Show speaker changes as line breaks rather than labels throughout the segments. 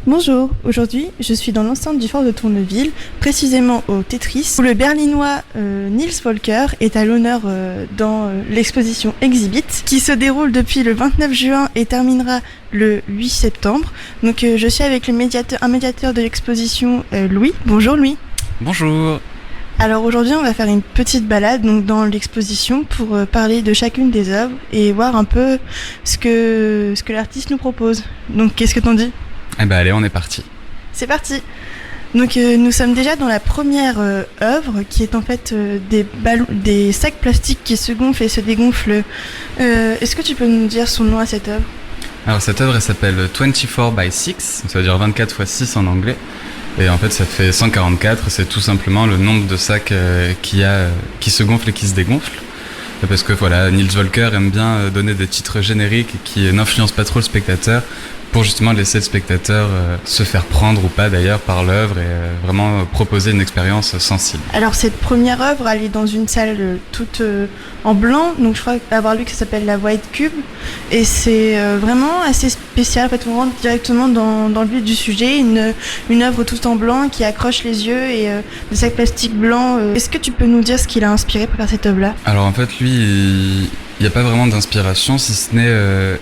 Bonjour, aujourd'hui je suis dans l'enceinte du fort de Tourneville, précisément au Tetris, où le berlinois Nils Volker est à l'honneur dans l'exposition Exhibit, qui se déroule depuis le 29 juin et terminera le 8 septembre. Donc je suis avec un médiateur de l'exposition, Louis. Bonjour Louis.
Bonjour.
Alors aujourd'hui on va faire une petite balade donc, dans l'exposition pour parler de chacune des œuvres et voir un peu ce que l'artiste nous propose. Donc qu'est-ce que t'en dis ?
Eh ben allez, on est parti.
C'est parti. Donc nous sommes déjà dans la première œuvre qui est en fait des sacs plastiques qui se gonflent et se dégonflent. Est-ce que tu peux nous dire son nom à cette œuvre ?
Alors cette œuvre elle s'appelle 24 by 6, ça veut dire 24 x 6 en anglais. Et en fait ça fait 144, c'est tout simplement le nombre de sacs qui se gonflent et qui se dégonflent. Parce que voilà, Nils Volker aime bien donner des titres génériques qui n'influencent pas trop le spectateur, pour justement laisser le spectateur se faire prendre ou pas d'ailleurs par l'œuvre et vraiment proposer une expérience sensible.
Alors cette première œuvre, elle est dans une salle toute en blanc, donc je crois avoir lu que ça s'appelle la White Cube, et c'est vraiment assez spécial. En fait, on rentre directement dans le vif du sujet, une œuvre toute en blanc qui accroche les yeux et des sacs plastiques blancs. Est-ce que tu peux nous dire ce qui l'a inspiré pour faire cette œuvre-là ?
Alors en fait, lui, il n'y a pas vraiment d'inspiration, si ce n'est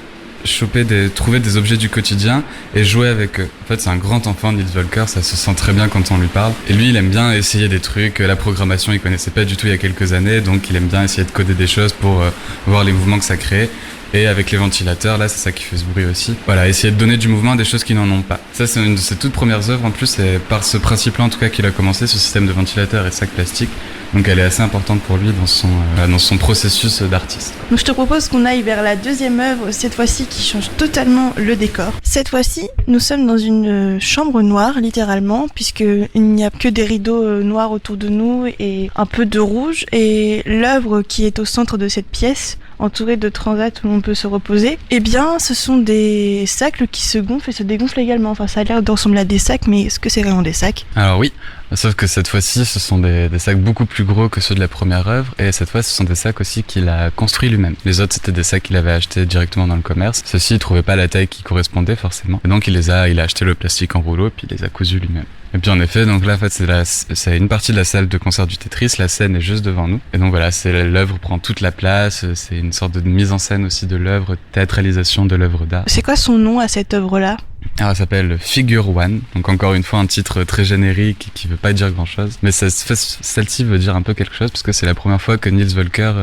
trouver des objets du quotidien et jouer avec eux. En fait, c'est un grand enfant, Nils Volker, ça se sent très bien quand on lui parle. Et lui, il aime bien essayer des trucs. La programmation, il connaissait pas du tout il y a quelques années, donc il aime bien essayer de coder des choses pour voir les mouvements que ça crée. Et avec les ventilateurs, là, c'est ça qui fait ce bruit aussi. Voilà, essayer de donner du mouvement à des choses qui n'en ont pas. Ça, c'est une de ses toutes premières œuvres. En plus, c'est par ce principe-là, en tout cas, qu'il a commencé, ce système de ventilateur et de sacs plastiques. Donc, elle est assez importante pour lui dans son processus d'artiste.
Donc, je te propose qu'on aille vers la deuxième œuvre, cette fois-ci, qui change totalement le décor. Cette fois-ci, nous sommes dans une chambre noire, littéralement, puisqu'il n'y a que des rideaux noirs autour de nous et un peu de rouge. Et l'œuvre qui est au centre de cette pièce, entourée de transats où l'on peut se reposer, eh bien, ce sont des sacs qui se gonflent et se dégonflent également. Enfin, ça a l'air de ressembler à des sacs, mais est-ce que c'est vraiment des sacs ?
Alors oui, sauf que cette fois-ci, ce sont des sacs beaucoup plus gros que ceux de la première œuvre, et cette fois, ce sont des sacs aussi qu'il a construits lui-même. Les autres, c'était des sacs qu'il avait achetés directement dans le commerce. Ceux-ci, il trouvait pas la taille qui correspondait forcément, et donc il a acheté le plastique en rouleau, puis il les a cousus lui-même. Et puis en effet, donc là, en fait, c'est une partie de la salle de concert du Tetris. La scène est juste devant nous. Et donc voilà, l'œuvre prend toute la place. C'est une sorte de mise en scène aussi de l'œuvre, théâtralisation de l'œuvre d'art.
C'est quoi son nom à cette œuvre-là ?
Alors, elle s'appelle Figure One. Donc encore une fois, un titre très générique qui veut pas dire grand-chose. Mais celle-ci veut dire un peu quelque chose parce que c'est la première fois que Nils Volker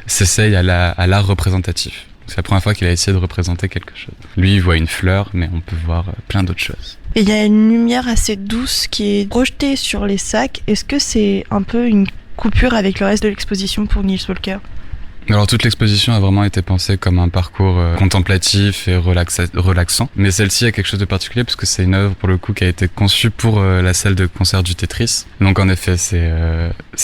s'essaye à l'art représentatif. C'est la première fois qu'il a essayé de représenter quelque chose. Lui, il voit une fleur, mais on peut voir plein d'autres choses.
Et il y a une lumière assez douce qui est projetée sur les sacs. Est-ce que c'est un peu une coupure avec le reste de l'exposition pour Nils Volker ?
Alors toute l'exposition a vraiment été pensée comme un parcours contemplatif et relaxant, mais celle-ci a quelque chose de particulier parce que c'est une œuvre pour le coup qui a été conçue pour la salle de concert du Tetris. Donc en effet c'est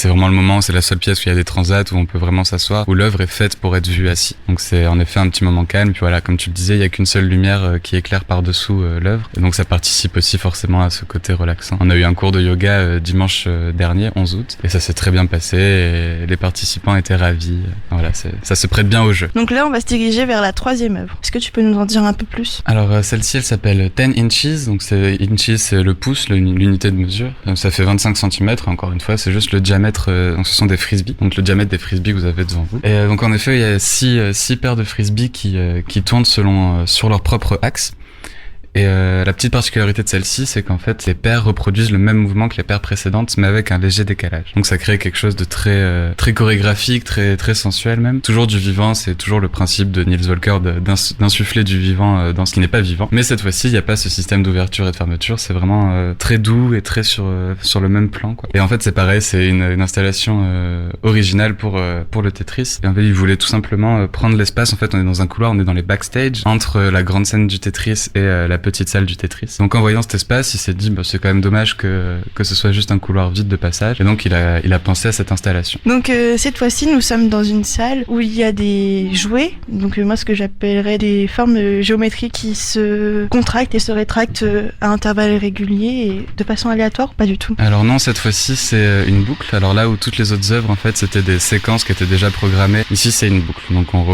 vraiment le moment, c'est la seule pièce où il y a des transats où on peut vraiment s'asseoir, où l'œuvre est faite pour être vue assis. Donc c'est en effet un petit moment calme, puis voilà, comme tu le disais, il y a qu'une seule lumière qui éclaire par-dessous l'œuvre, et donc ça participe aussi forcément à ce côté relaxant. On a eu un cours de yoga dimanche dernier, 11 août, et ça s'est très bien passé, et les participants étaient ravis. Voilà. Ça se prête bien au jeu.
Donc là, on va se diriger vers la troisième œuvre. Est-ce que tu peux nous en dire un peu plus ?
Alors celle-ci, elle s'appelle 10 inches. Donc inches, c'est le pouce, l'unité de mesure. Donc ça fait 25 cm. Encore une fois, c'est juste le diamètre. Donc ce sont des frisbees. Donc le diamètre des frisbees que vous avez devant vous. Et donc en effet, il y a six paires de frisbees qui tournent sur leur propre axe. Et la petite particularité de celle-ci, c'est qu'en fait, les paires reproduisent le même mouvement que les paires précédentes, mais avec un léger décalage. Donc ça crée quelque chose de très chorégraphique, très sensuel même. Toujours du vivant, c'est toujours le principe de Nils Volker d'insuffler du vivant dans ce qui n'est pas vivant. Mais cette fois-ci, il n'y a pas ce système d'ouverture et de fermeture, c'est vraiment très doux et très sur le même plan, quoi. Et en fait, c'est pareil, c'est une installation originale pour le Tetris. Et en fait, il voulait tout simplement prendre l'espace. En fait, on est dans un couloir, on est dans les backstage entre la grande scène du Tetris et la petite salle du Tetris. Donc en voyant cet espace, il s'est dit c'est quand même dommage que ce soit juste un couloir vide de passage, et donc il a pensé à cette installation.
Donc cette fois-ci, nous sommes dans une salle où il y a des jouets, donc moi ce que j'appellerais des formes géométriques qui se contractent et se rétractent à intervalles réguliers et de façon aléatoire, pas du tout.
Alors non, cette fois-ci c'est une boucle. Alors là où toutes les autres œuvres en fait c'était des séquences qui étaient déjà programmées, ici c'est une boucle. Donc on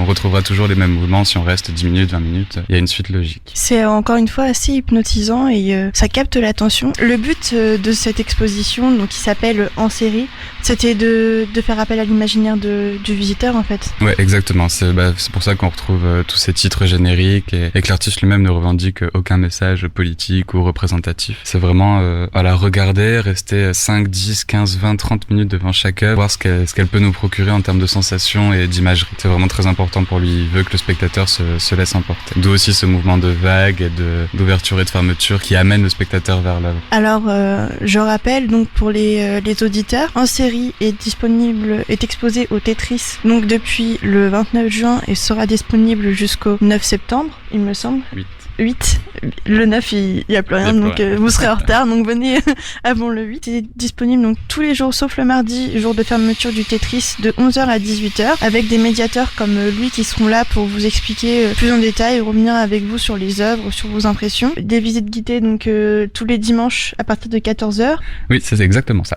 retrouvera toujours les mêmes mouvements si on reste 10 minutes, 20 minutes, il y a une suite logique.
C'est C'est encore une fois assez hypnotisant et ça capte l'attention. Le but de cette exposition, donc qui s'appelle En série, c'était de faire appel à l'imaginaire du visiteur en fait.
Ouais, exactement. C'est pour ça qu'on retrouve tous ces titres génériques et que l'artiste lui-même ne revendique aucun message politique ou représentatif. C'est vraiment regarder, rester 5, 10, 15, 20, 30 minutes devant chaque œuvre, voir ce qu'elle peut nous procurer en termes de sensations et d'imagerie. C'est vraiment très important pour lui. Il veut que le spectateur se laisse emporter. D'où aussi ce mouvement de vague et d'ouverture et de fermeture qui amène le spectateur vers l'œuvre.
Alors, je rappelle donc pour les auditeurs, En série est exposé au Tetris donc depuis le 29 juin et sera disponible jusqu'au 9 septembre, il me semble. 8. Le 9, il y a plus rien, donc vous serez en retard, donc venez avant le 8. C'est disponible donc tous les jours, sauf le mardi, jour de fermeture du Tetris, de 11h à 18h, avec des médiateurs comme lui qui seront là pour vous expliquer plus en détail et revenir avec vous sur les œuvres, sur vos impressions. Des visites guidées donc tous les dimanches à partir de 14h.
Oui, c'est exactement ça.